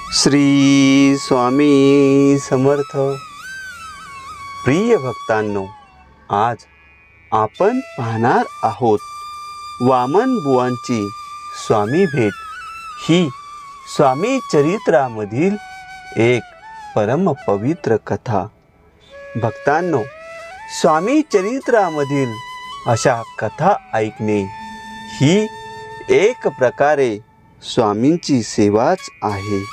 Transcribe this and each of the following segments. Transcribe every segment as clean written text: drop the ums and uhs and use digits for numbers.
श्री स्वामी समर्थ. प्रिय भक्तांनो, आज आपण पाहणार आहोत वामन बुवांची स्वामी भेट ही स्वामी चरित्रामधील एक परम पवित्र कथा. भक्तांनो, स्वामी चरित्रामधील अशा कथा ऐकणे ही एक प्रकारे स्वामींची सेवाच आहे.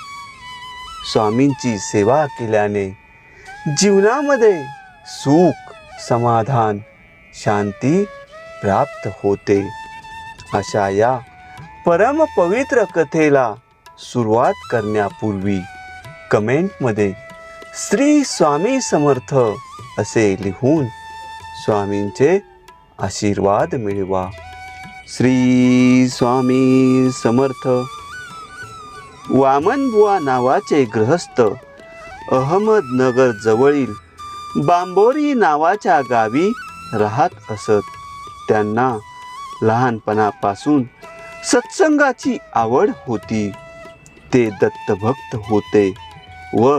स्वामींची सेवा केल्याने जीवनामध्ये सुख, समाधान, शांती प्राप्त होते. अशा या परम पवित्र कथेला सुरुवात करण्यापूर्वी कमेंटमध्ये श्री स्वामी समर्थ असे लिहून स्वामींचे आशीर्वाद मिळवा. श्री स्वामी समर्थ. वामनबुवा नावाचे गृहस्थ अहमदनगर जवळील बांबोरी नावाच्या गावी राहत असत. त्यांना लहानपणापासून सत्संगाची आवड होती. ते दत्तभक्त होते व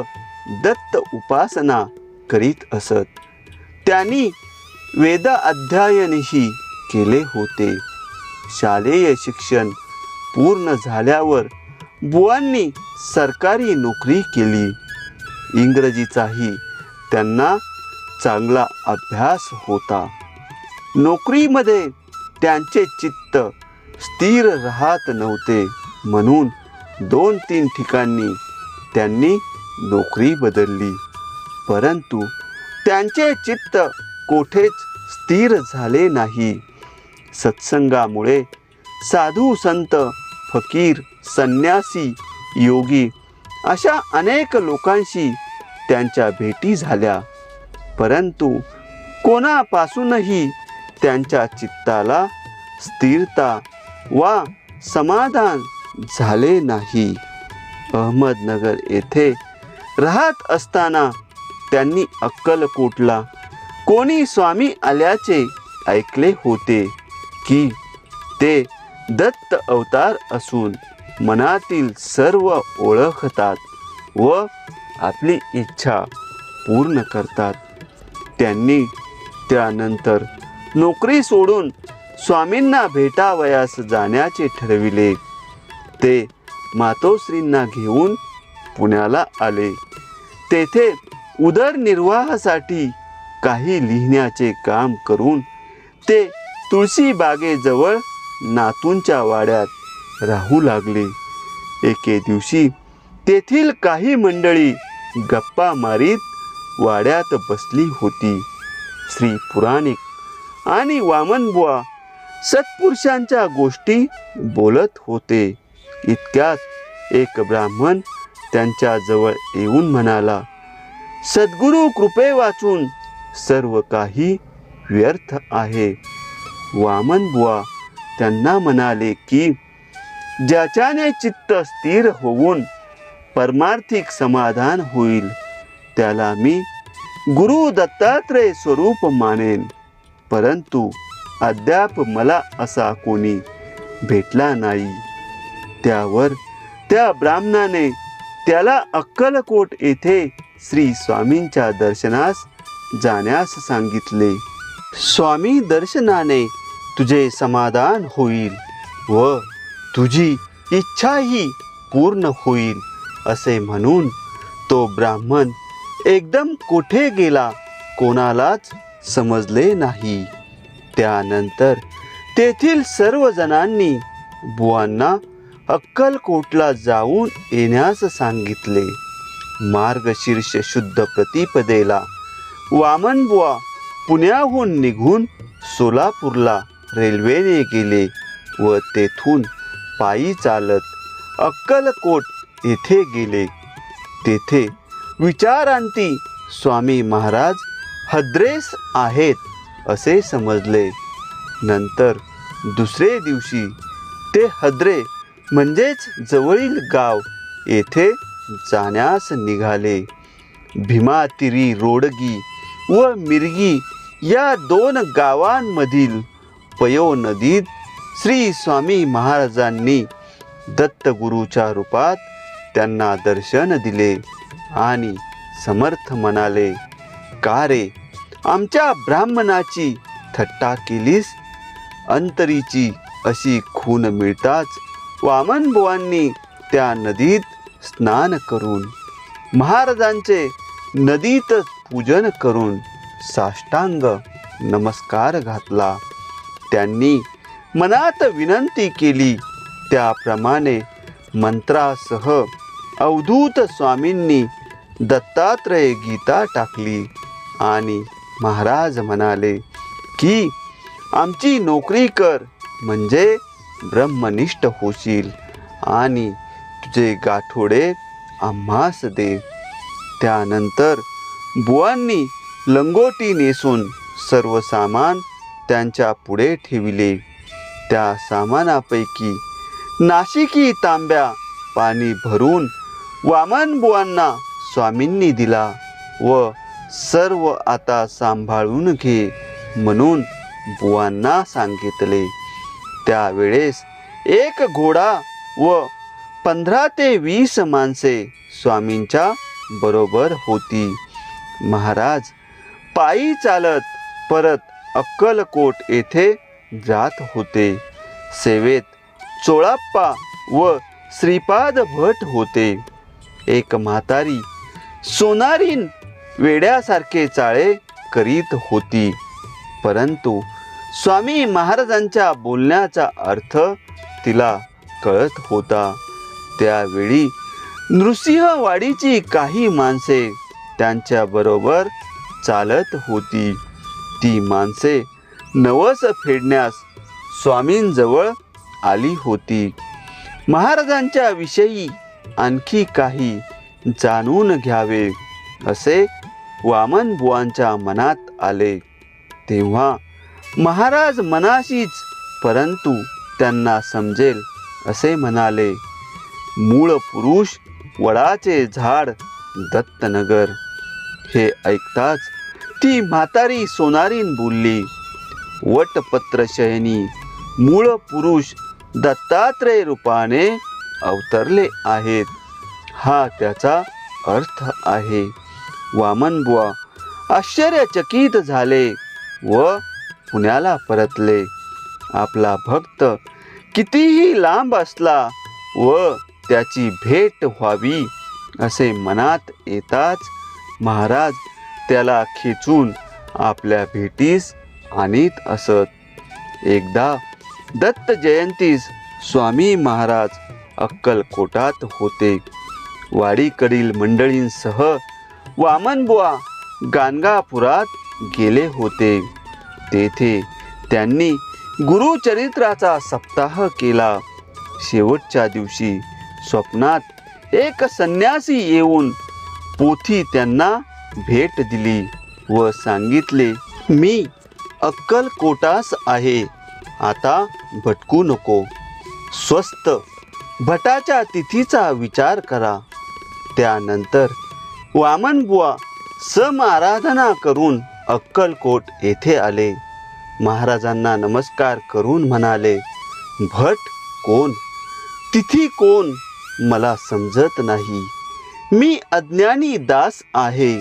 दत्त उपासना करीत असत. त्यांनी वेद अध्ययनही केले होते. शालेय शिक्षण पूर्ण झाल्यावर बुवांनी सरकारी नोकरी केली. इंग्रजीचाही त्यांना चांगला अभ्यास होता. नोकरीमध्ये त्यांचे चित्त स्थिर राहत नव्हते, म्हणून 2-3 ठिकाणी त्यांनी नोकरी बदलली. परंतु त्यांचे चित्त कोठेच स्थिर झाले नाही. सत्संगामुळे साधू संत, फकीर, संन्यासी, योगी अशा अनेक लोकांशी त्यांच्या भेटी झाल्या. परंतु कोणापासूनही त्यांच्या चित्ताला स्थिरता वा समाधान झाले नाही. अहमदनगर येथे राहत असताना त्यांनी अक्कलकोटला कोणी स्वामी आल्याचे ऐकले होते की ते दत्त अवतार असून मनातील सर्व ओळखतात व आपली इच्छा पूर्ण करतात. त्यांनी त्यानंतर नोकरी सोडून स्वामींना भेटावयास जाण्याचे ठरविले. ते मातोश्रींना घेऊन पुण्याला आले. तेथे उदरनिर्वाहासाठी काही लिहिण्याचे काम करून ते तुळशीबागेजवळ नातूंच्या वाड्यात राहू लागले. एके दिवशी तेथील काही मंडळी गप्पा मारीत वाड्यात बसली होती. श्री पुराणिक आणि वामनबुवा सत्पुरुषांच्या गोष्टी बोलत होते. इतक्यात एक ब्राह्मण त्यांच्या जवळ येऊन म्हणाला, सद्गुरु कृपे वाचून सर्व काही व्यर्थ आहे. वामनबुवा त्यांना म्हणाले की ज्याच्याने चित्त स्थिर होऊन परमार्थिक समाधान होईल त्याला मी गुरु दत्तात्रय स्वरूप मानेन. परंतु अद्याप मला असा कोणी भेटला नाही. त्यावर त्या ब्राह्मणाने त्याला अक्कलकोट येथे श्री स्वामींच्या दर्शनास जाण्यास सांगितले. स्वामी दर्शनाने तुझे समाधान होईल व तुझी इच्छाही पूर्ण होईल असे म्हणून तो ब्राह्मण एकदम कोठे गेला कोणालाच समजले नाही. त्यानंतर तेथील सर्व जणांनी बुवांना अक्कलकोटला जाऊन येण्यास सांगितले. मार्गशीर्ष शुद्ध प्रतिपदेला वामनबुवा पुण्याहून निघून सोलापूरला रेल्वेने गेले व तेथून पायी चालत अक्कलकोट येथे गेले. तेथे विचारांती स्वामी महाराज हद्रेस आहेत असे समजले. नंतर दुसरे दिवशी ते हद्रे म्हणजेच जवळील गाव येथे जाण्यास निघाले. भीमातिरी रोडगी व मिरगी या 2 गावांमधील पयो नदीत श्री स्वामी महाराजांनी दत्तगुरूच्या रूपात त्यांना दर्शन दिले आणि समर्थ म्हणाले, का रे, आमच्या ब्राह्मणाची थट्टा केलीस? अंतरीची अशी खून मिळताच वामनबुवांनी त्या नदीत स्नान करून महाराजांचे नदीतच पूजन करून साष्टांग नमस्कार घातला. त्यांनी मनात विनंती केली त्याप्रमाणे मंत्रासह अवधूत स्वामींनी दत्तात्रय गीता टाकली आणि महाराज म्हणाले की आमची नोकरी कर, म्हणजे ब्रह्मनिष्ठ होशील आणि तुझे गाठोडे आम्हास दे. त्यानंतर बुवांनी लंगोटी नेसून सर्व सामान त्यांच्या पुढे ठेविले. त्या सामानापैकी नाशिकी तांब्या पाणी भरून वामनबुवांना स्वामींनी दिला व सर्व आता सांभाळून घे म्हणून बुवांना सांगितले. त्यावेळेस एक घोडा व 15 ते 20 माणसे स्वामींच्या बरोबर होती. महाराज पायी चालत परत अक्कलकोट येथे जात होते. सेवेत चोळाप्पा व श्रीपाद भट होते. एक म्हातारी सोनारीन वेड्यासारखे चाळे करीत होती, परंतु स्वामी महाराजांच्या बोलण्याचा अर्थ तिला कळत होता. त्यावेळी नृसिंहवाडीची काही माणसे त्यांच्याबरोबर चालत होती. ती माणसे नवस फेडण्यास स्वामींजवळ आली होती. महाराजांच्या विषयी आणखी काही जाणून घ्यावे असे वामनबुवांच्या मनात आले. तेव्हा महाराज मनाशीच, परंतु त्यांना समजेल असे म्हणाले, मूळ पुरुष वडाचे झाड दत्तनगर. हे ऐकताच ती म्हातारी सोनारीन बोलली, वटपत्रशयनी मूळ पुरुष दत्तात्रय रूपाने अवतरले आहेत, हा त्याचा अर्थ आहे. वामनबुवा आश्चर्यचकित झाले व पुण्याला परतले. आपला भक्त कितीही लांब असला व त्याची भेट व्हावी असे मनात येताच महाराज त्याला खेचून आपल्या भेटीस आणीत असत. एकदा दत्त जयंतीस स्वामी महाराज अक्कलकोटात होते. वाडीकडील मंडळींसह वामनबुवा गाणगापुरात गेले होते. तेथे त्यांनी गुरुचरित्राचा सप्ताह केला. शेवटच्या दिवशी स्वप्नात एक संन्यासी येऊन पोथी त्यांना भेट दिली व सांगितले, मी अक्कलकोटास आहे, आता भटकू नको. स्वस्त भटाच्या तिथीचा विचार करा. त्यानंतर वामनबुवा समाराधना करून अक्कलकोट येथे आले. महाराजांना नमस्कार करून म्हणाले, भट कोण, तिथी कोण, मला समजत नाही. मी अज्ञानी दास आहे,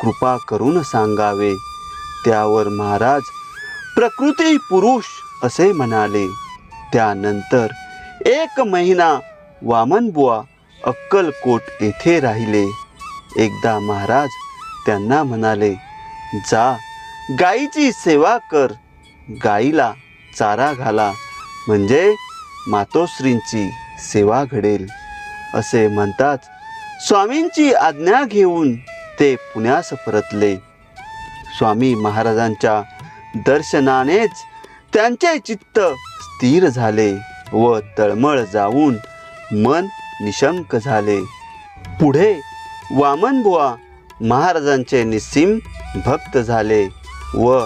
कृपा करून सांगावे. त्यावर महाराज प्रकृती पुरुष असे म्हणाले. त्यानंतर 1 महिना वामनबुवा अक्कलकोट येथे राहिले. एकदा महाराज त्यांना म्हणाले, जा गाईची सेवा कर, गाईला चारा घाला, म्हणजे मातोश्रींची सेवा घडेल. असे म्हणताच स्वामींची आज्ञा घेऊन ते पुण्यास परतले. स्वामी महाराजांच्या दर्शनानेच त्यांचे चित्त स्थिर झाले व तळमळ जाऊन मन निशंक झाले. पुढे वामनबुवा महाराजांचे निस्सीम भक्त झाले व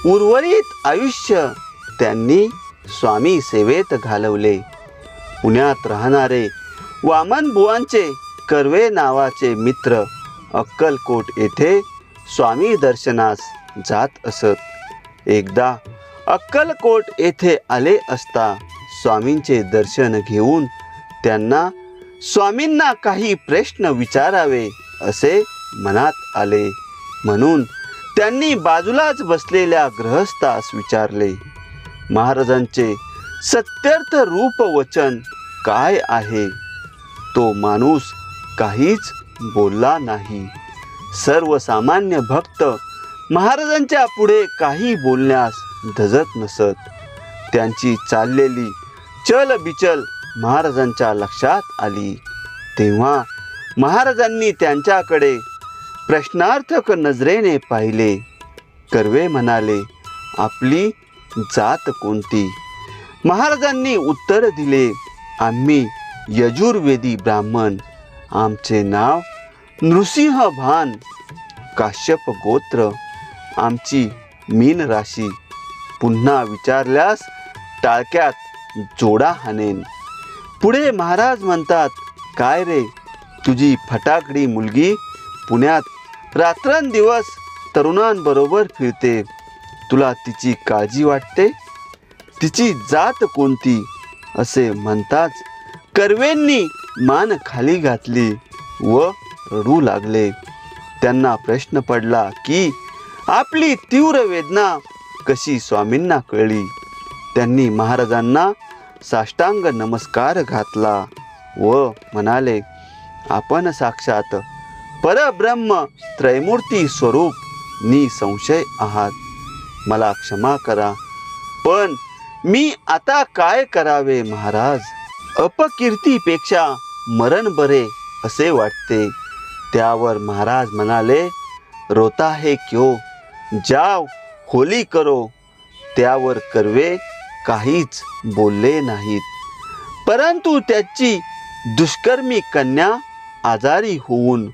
उर्वरित आयुष्य त्यांनी स्वामी सेवेत घालवले. पुण्यात राहणारे वामनबुवांचे कर्वे नावाचे मित्र अक्कलकोट येथे स्वामी दर्शनास जात असत. एकदा अक्कलकोट येथे आले असता स्वामींचे दर्शन घेऊन त्यांना स्वामींना काही प्रश्न विचारावे असे मनात आले, म्हणून त्यांनी बाजूलाच बसलेल्या गृहस्थास विचारले, महाराजांचे सत्यर्थ रूप वचन काय आहे? तो माणूस काहीच बोलला नाही. सर्वसामान्य भक्त महाराजांच्या पुढे काही बोलण्यास धजत नसत. त्यांची चाललेली चलबिचल महाराजांच्या लक्षात आली. तेव्हा महाराजांनी त्यांच्याकडे प्रश्नार्थक नजरेने पाहिले. कर्वे म्हणाले, आपली जात कोणती? महाराजांनी उत्तर दिले, आम्ही यजुर्वेदी ब्राह्मण. आमचे नाव नृसिंह भान, काश्यप गोत्र, आमची मीन राशी. पुन्हा विचारल्यास टाळक्यात जोडा हाणेन. पुढे महाराज म्हणतात, काय रे, तुझी फटाकडी मुलगी पुण्यात रात्रंदिवस तरुणांबरोबर फिरते, तुला तिची काळजी वाटते? तिची जात कोणती? असे म्हणताच कर्वेंनी मान खाली घातली व रडू लागले. त्यांना प्रश्न पडला की आपली तीव्र वेदना कशी स्वामींना कळली. त्यांनी महाराजांना साष्टांग नमस्कार घातला व म्हणाले, आपण साक्षात परब्रह्म त्रैमूर्ती स्वरूप निसंशय आहात. मला क्षमा करा, पण मी आता काय करावे महाराज? अपकीर्तीपेक्षा मरण बरे असे वाटते. त्यावर महाराज म्हणाले, रोता है क्यों, जाओ होली करो. त्यावर कर्वे काहीच बोलले नाहीत. परंतु त्याची दुष्कर्मी कन्या आजारी होऊन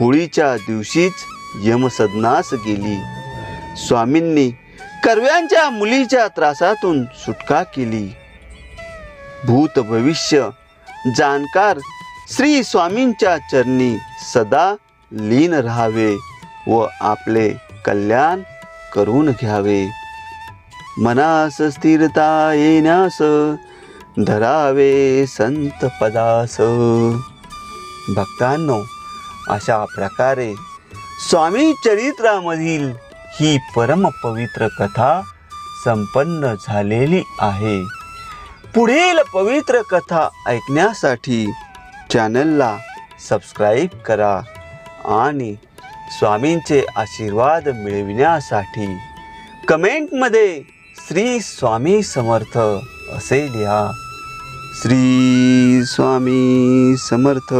होळीच्या दिवशीच यमसदनास गेली. स्वामींनी कर्व्यांच्या मुलीच्या त्रासातून सुटका केली. भूत भविष्य जाणकार श्री स्वामींच्या चरणी सदा लीन राहावे व आपले कल्याण करून घ्यावे. मनास स्थिरता येण्यास धरावे संत पदास. भक्तांनो, अशा प्रकारे स्वामी चरित्रामधील ही परम पवित्र कथा संपन्न झालेली आहे. पुढील पवित्र कथा ऐकण्यासाठी चॅनलला सबस्क्राईब करा आणि स्वामींचे आशीर्वाद मिळविण्यासाठी कमेंटमध्ये श्री स्वामी समर्थ असे लिहा. श्री स्वामी समर्थ.